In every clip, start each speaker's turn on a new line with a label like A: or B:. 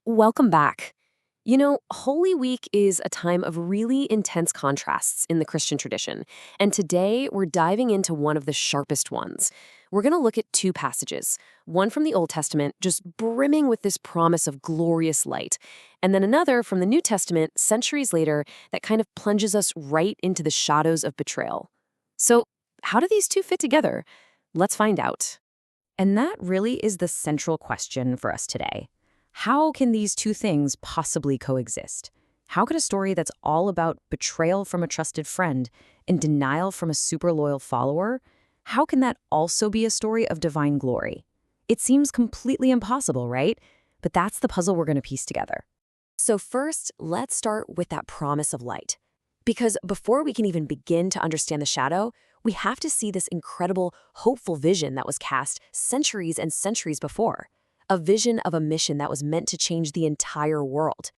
A: Welcome back. Holy Week is a time of really intense contrasts in the Christian tradition, and today we're diving into one of the sharpest ones. We're going to look at two passages, one from the Old Testament, just brimming with this promise of glorious light, and then another from the New Testament, centuries later, that kind of plunges us right into the shadows of betrayal. So, how do these two fit together? Let's find out.
B: And that really is the central question for us today. How can these two things possibly coexist? How could a story that's all about betrayal from a trusted friend and denial from a super loyal follower, how can that also be a story of divine glory? It seems completely impossible, right? But that's the puzzle we're going to piece together.
A: So first, let's start with that promise of light. Because before we can even begin to understand the shadow, we have to see this incredible, hopeful vision that was cast centuries and centuries before. A vision of a mission that was meant to change the entire world.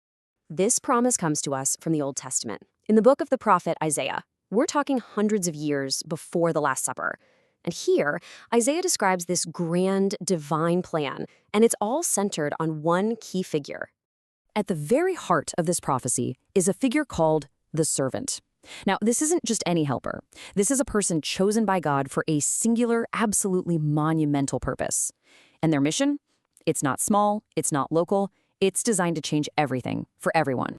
A: This promise comes to us from the Old Testament. In the book of the prophet Isaiah, we're talking hundreds of years before the Last Supper. And here, Isaiah describes this grand, divine plan, and it's all centered on one key figure. At the very heart of this prophecy is a figure called the servant. Now, this isn't just any helper. This is a person chosen by God for a singular, absolutely monumental purpose. And their mission? It's not small, it's not local, it's designed to change everything for everyone.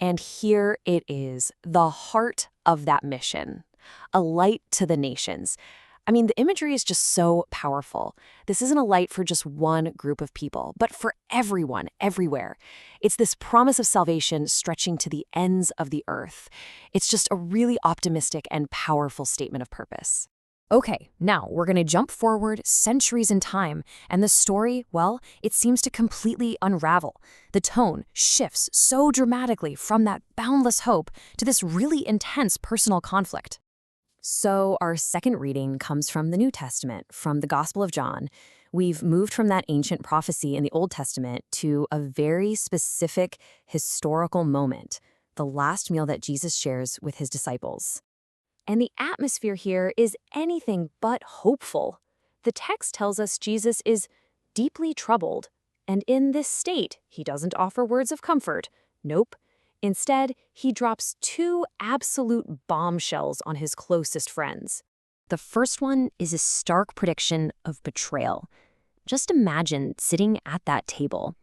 A: And here it is, the heart of that mission, a light to the nations. I mean, the imagery is just so powerful. This isn't a light for just one group of people, but for everyone, everywhere. It's this promise of salvation stretching to the ends of the earth. It's just a really optimistic and powerful statement of purpose. Okay, now we're going to jump forward centuries in time, and the story, well, it seems to completely unravel. The tone shifts so dramatically from that boundless hope to this really intense personal conflict. So our second reading comes from the New Testament, from the Gospel of John. We've moved from that ancient prophecy in the Old Testament to a very specific historical moment, the last meal that Jesus shares with his disciples. And the atmosphere here is anything but hopeful. The text tells us Jesus is deeply troubled, and in this state, he doesn't offer words of comfort. Nope. Instead, he drops two absolute bombshells on his closest friends. The first one is a stark prediction of betrayal. Just imagine sitting at that table.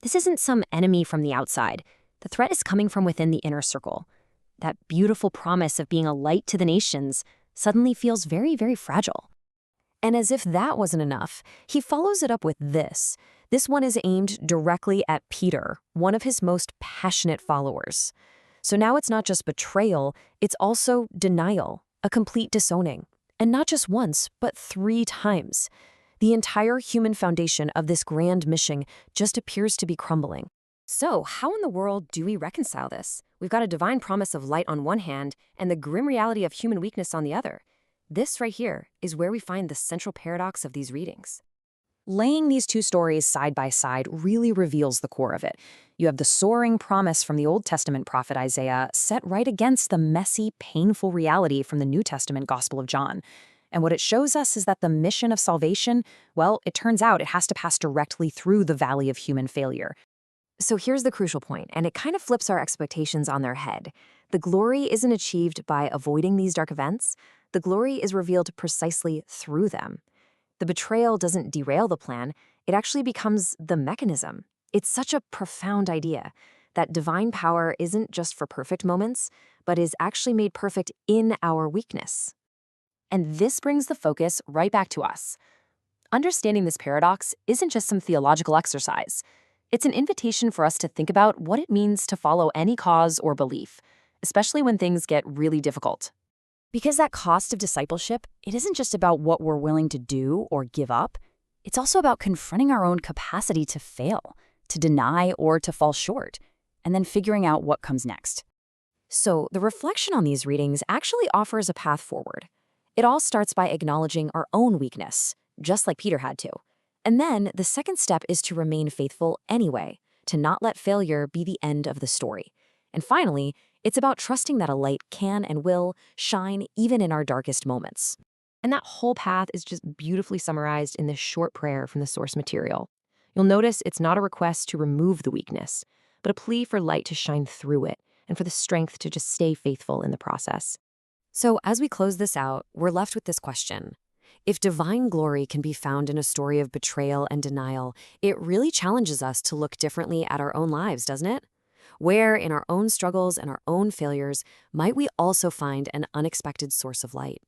A: This isn't some enemy from the outside. The threat is coming from within the inner circle. That beautiful promise of being a light to the nations suddenly feels very, very fragile. And as if that wasn't enough, he follows it up with this. This one is aimed directly at Peter, one of his most passionate followers. So now it's not just betrayal, it's also denial, a complete disowning. And not just once, but 3 times. The entire human foundation of this grand mission just appears to be crumbling. So, how in the world do we reconcile this? We've got a divine promise of light on one hand and the grim reality of human weakness on the other. This right here is where we find the central paradox of these readings. Laying these two stories side by side really reveals the core of it. You have the soaring promise from the Old Testament prophet Isaiah set right against the messy, painful reality from the New Testament Gospel of John. And what it shows us is that the mission of salvation, well, it turns out it has to pass directly through the valley of human failure. So here's the crucial point, and it kind of flips our expectations on their head. The glory isn't achieved by avoiding these dark events. The glory is revealed precisely through them. The betrayal doesn't derail the plan. It actually becomes the mechanism. It's such a profound idea that divine power isn't just for perfect moments, but is actually made perfect in our weakness. And this brings the focus right back to us. Understanding this paradox isn't just some theological exercise. It's an invitation for us to think about what it means to follow any cause or belief, especially when things get really difficult. Because that cost of discipleship, it isn't just about what we're willing to do or give up. It's also about confronting our own capacity to fail, to deny or to fall short, and then figuring out what comes next. So the reflection on these readings actually offers a path forward. It all starts by acknowledging our own weakness, just like Peter had to. And then the second step is to remain faithful anyway, to not let failure be the end of the story. And finally, it's about trusting that a light can and will shine even in our darkest moments. And that whole path is just beautifully summarized in this short prayer from the source material.
C: You'll notice it's not a request to remove the weakness, but a plea for light to shine through it and for the strength to just stay faithful in the process.
A: So as we close this out, we're left with this question. If divine glory can be found in a story of betrayal and denial, it really challenges us to look differently at our own lives, doesn't it? Where, in our own struggles and our own failures, might we also find an unexpected source of light?